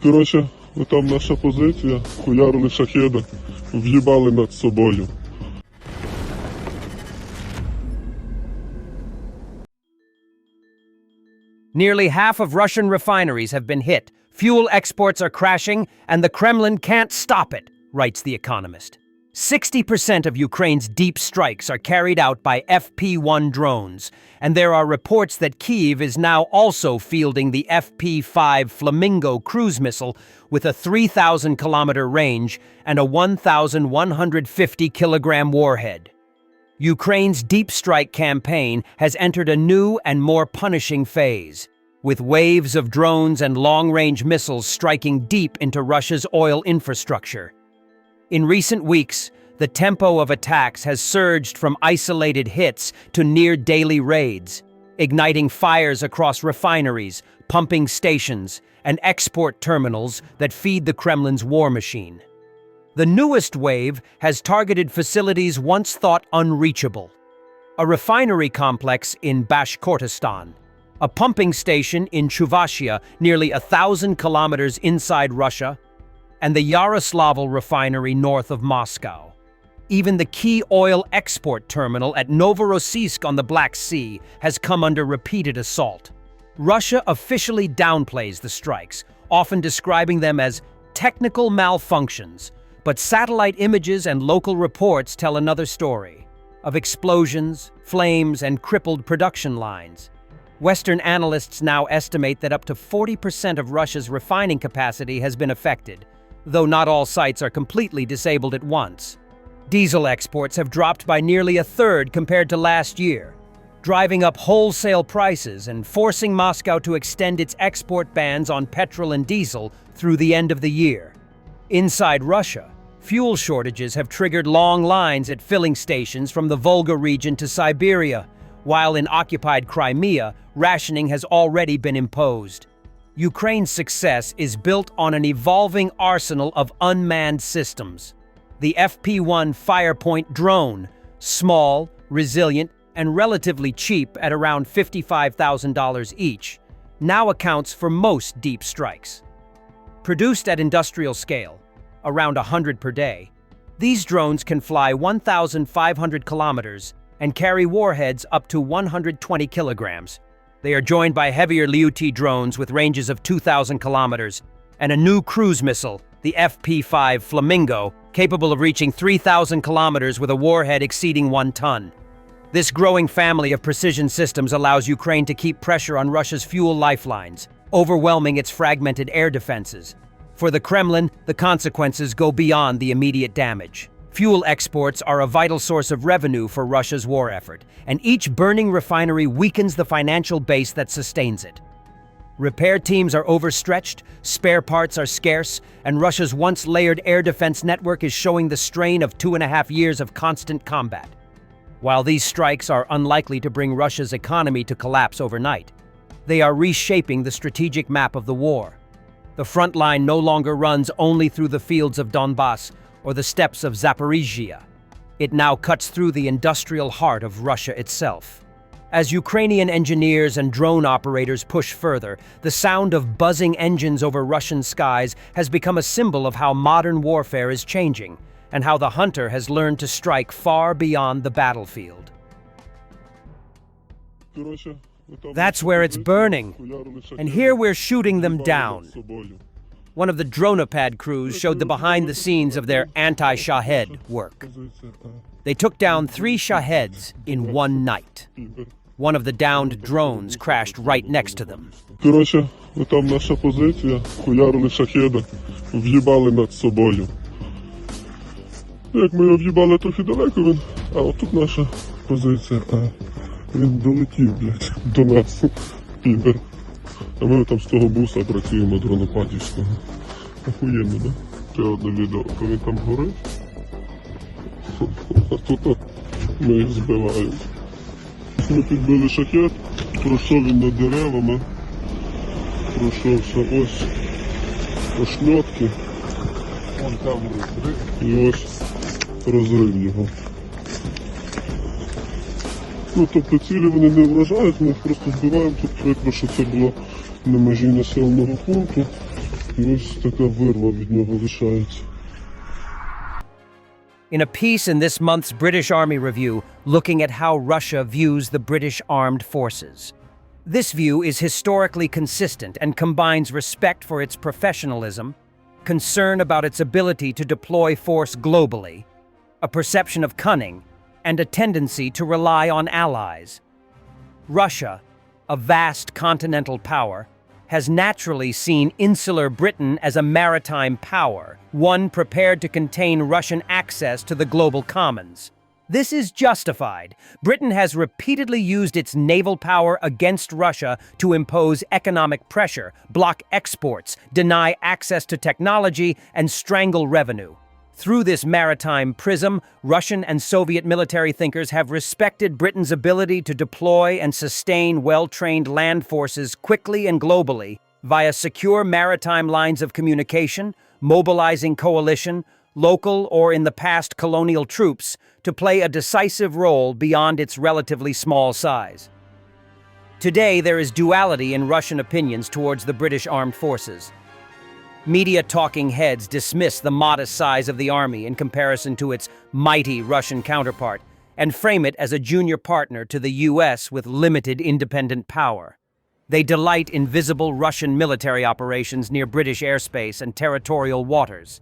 Коротше, отам наша позиція, хуярили шахеда, в'їбали над собою. Nearly half of Russian refineries have been hit. Fuel exports are crashing, and the Kremlin can't stop it, writes The Economist. 60% of Ukraine's deep strikes are carried out by FP-1 drones, and there are reports that Kyiv is now also fielding the FP-5 Flamingo cruise missile with a 3,000-kilometer range and a 1,150-kilogram warhead. Ukraine's deep strike campaign has entered a new and more punishing phase, with waves of drones and long-range missiles striking deep into Russia's oil infrastructure. In recent weeks, the tempo of attacks has surged from isolated hits to near-daily raids, igniting fires across refineries, pumping stations, and export terminals that feed the Kremlin's war machine. The newest wave has targeted facilities once thought unreachable: a refinery complex in Bashkortostan, a pumping station in Chuvashia, nearly 1,000 kilometers inside Russia, and the Yaroslavl refinery north of Moscow. Even the key oil export terminal at Novorossiysk on the Black Sea has come under repeated assault. Russia officially downplays the strikes, often describing them as technical malfunctions, but satellite images and local reports tell another story, of explosions, flames, and crippled production lines. Western analysts now estimate that up to 40% of Russia's refining capacity has been affected, though not all sites are completely disabled at once. Diesel exports have dropped by nearly a third compared to last year, driving up wholesale prices and forcing Moscow to extend its export bans on petrol and diesel through the end of the year. Inside Russia, fuel shortages have triggered long lines at filling stations from the Volga region to Siberia, while in occupied Crimea, rationing has already been imposed. Ukraine's success is built on an evolving arsenal of unmanned systems. The FP-1 Firepoint drone, small, resilient, and relatively cheap at around $55,000 each, now accounts for most deep strikes. Produced at industrial scale, around 100 per day, these drones can fly 1,500 kilometers and carry warheads up to 120 kilograms. They are joined by heavier Liu-T drones with ranges of 2,000 kilometers and a new cruise missile, the FP-5 Flamingo, capable of reaching 3,000 kilometers with a warhead exceeding 1 ton. This growing family of precision systems allows Ukraine to keep pressure on Russia's fuel lifelines, overwhelming its fragmented air defenses. For the Kremlin, the consequences go beyond the immediate damage. Fuel exports are a vital source of revenue for Russia's war effort, and each burning refinery weakens the financial base that sustains it. Repair teams are overstretched, spare parts are scarce, and Russia's once-layered air defense network is showing the strain of 2.5 years of constant combat. While these strikes are unlikely to bring Russia's economy to collapse overnight, they are reshaping the strategic map of the war. The front line no longer runs only through the fields of Donbass or the steppes of Zaporizhia. It now cuts through the industrial heart of Russia itself. As Ukrainian engineers and drone operators push further, the sound of buzzing engines over Russian skies has become a symbol of how modern warfare is changing, and how the hunter has learned to strike far beyond the battlefield. That's where it's burning, and here we're shooting them down. One of the Dronopad crews showed the behind-the-scenes of their anti-Shahed work. They took down 3 Shaheds in one night. One of the downed drones crashed right next to them. Коротше, отам наша позиція, хуярили шахеда, в'їбали над собою. Як ми його в'їбали трохи далеко, він, а отут наша позиція, а він долетів, блядь, до нас, підер. А ми там з того буса працюємо, дронопадівського. Охуєнно, да? Ще одне відео, коли він там горить. А тут ми їх збиваємо. Ми підбили шахет, пройшов він над деревами, пройшовся ось ошмьотки, вон там розрив, і ось розрив його. Ну, тобто цілі вони не вражають, ми їх просто збиваємо, тут видно, що це було на межі населеного пункту. І ось така вирва від нього лишається. In a piece in this month's British Army Review looking at how Russia views the British armed forces. This view is historically consistent and combines respect for its professionalism, concern about its ability to deploy force globally, a perception of cunning, and a tendency to rely on allies. Russia, a vast continental power, has naturally seen insular Britain as a maritime power, one prepared to contain Russian access to the global commons. This is justified. Britain has repeatedly used its naval power against Russia to impose economic pressure, block exports, deny access to technology, and strangle revenue. Through this maritime prism, Russian and Soviet military thinkers have respected Britain's ability to deploy and sustain well-trained land forces quickly and globally via secure maritime lines of communication, mobilizing coalition, local or in the past colonial troops to play a decisive role beyond its relatively small size. Today, there is duality in Russian opinions towards the British armed forces. Media talking heads dismiss the modest size of the army in comparison to its mighty Russian counterpart and frame it as a junior partner to the US with limited independent power. They delight in visible Russian military operations near British airspace and territorial waters.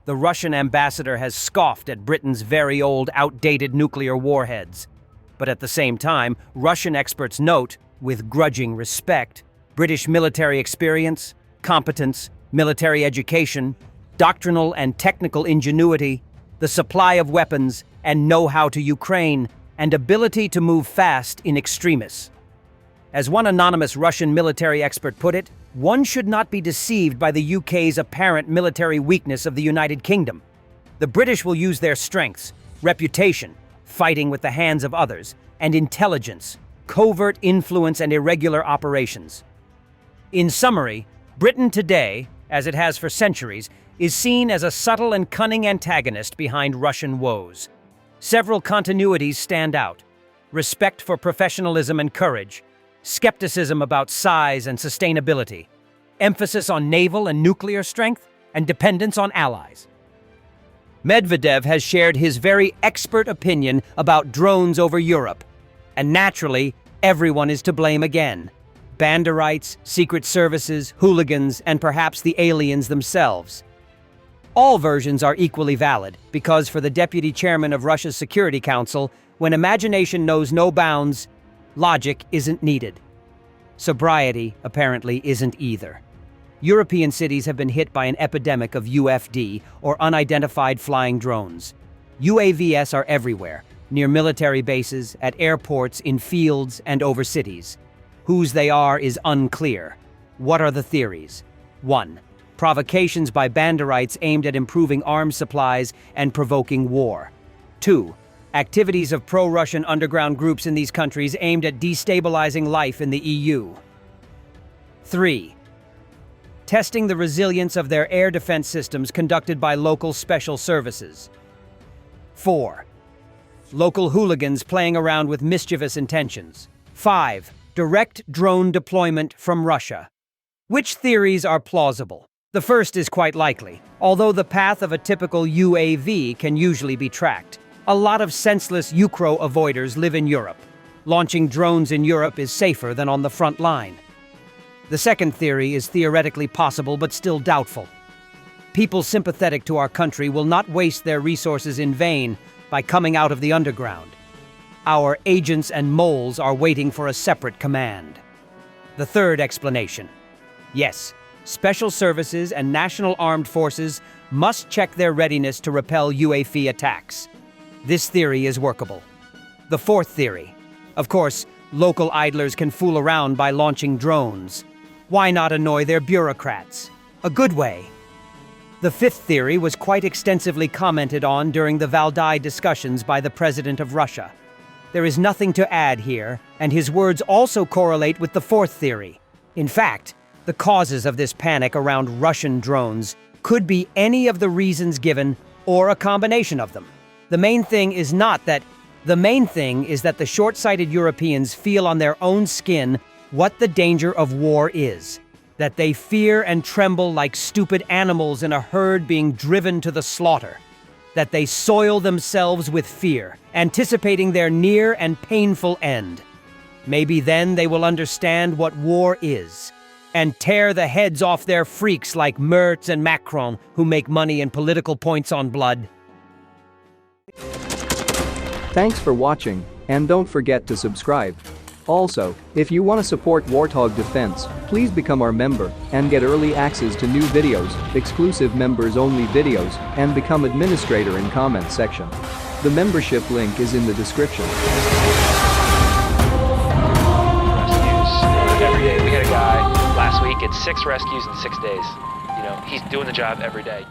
The Russian ambassador has scoffed at Britain's very old, outdated nuclear warheads. But at the same time, Russian experts note, with grudging respect, British military experience, competence, military education, doctrinal and technical ingenuity, the supply of weapons and know-how to Ukraine, and ability to move fast in extremis. As one anonymous Russian military expert put it, one should not be deceived by the UK's apparent military weakness of the United Kingdom. The British will use their strengths, reputation, fighting with the hands of others, and intelligence, covert influence and irregular operations. In summary, Britain today, as it has for centuries, is seen as a subtle and cunning antagonist behind Russian woes. Several continuities stand out: respect for professionalism and courage, skepticism about size and sustainability, emphasis on naval and nuclear strength, and dependence on allies. Medvedev has shared his very expert opinion about drones over Europe, and naturally, everyone is to blame again. Banderites, secret services, hooligans, and perhaps the aliens themselves. All versions are equally valid, because for the deputy chairman of Russia's Security Council, when imagination knows no bounds, logic isn't needed. Sobriety, apparently, isn't either. European cities have been hit by an epidemic of UFD, or unidentified flying drones. UAVs are everywhere, near military bases, at airports, in fields, and over cities. Whose they are is unclear. What are the theories? 1. Provocations by banderites aimed at improving arms supplies and provoking war. 2. Activities of pro-Russian underground groups in these countries aimed at destabilizing life in the EU. 3. Testing the resilience of their air defense systems conducted by local special services. 4. Local hooligans playing around with mischievous intentions. 5. Direct drone deployment from Russia. Which theories are plausible? The first is quite likely, although the path of a typical UAV can usually be tracked. A lot of senseless Ukro avoiders live in Europe. Launching drones in Europe is safer than on the front line. The second theory is theoretically possible but still doubtful. People sympathetic to our country will not waste their resources in vain by coming out of the underground. Our agents and moles are waiting for a separate command. The third explanation. Yes, special services and national armed forces must check their readiness to repel UAV attacks. This theory is workable. The fourth theory. Of course, local idlers can fool around by launching drones. Why not annoy their bureaucrats? A good way. The fifth theory was quite extensively commented on during the Valdai discussions by the President of Russia. There is nothing to add here, and his words also correlate with the fourth theory. In fact, the causes of this panic around Russian drones could be any of the reasons given or a combination of them. The main thing is that the short-sighted Europeans feel on their own skin what the danger of war is. that they fear and tremble like stupid animals in a herd being driven to the slaughter, that they soil themselves with fear, anticipating their near and painful end. Maybe then they will understand what war is, and tear the heads off their freaks like Merz and Macron, who make money and political points on blood. Thanks for watching, and don't forget to subscribe. Also, if you want to support Warthog Defense, please become our member and get early access to new videos, exclusive members-only videos, and become administrator in comments section. The membership link is in the description. Rescues every day. We had a guy last week at 6 rescues in 6 days. You know, he's doing the job every day.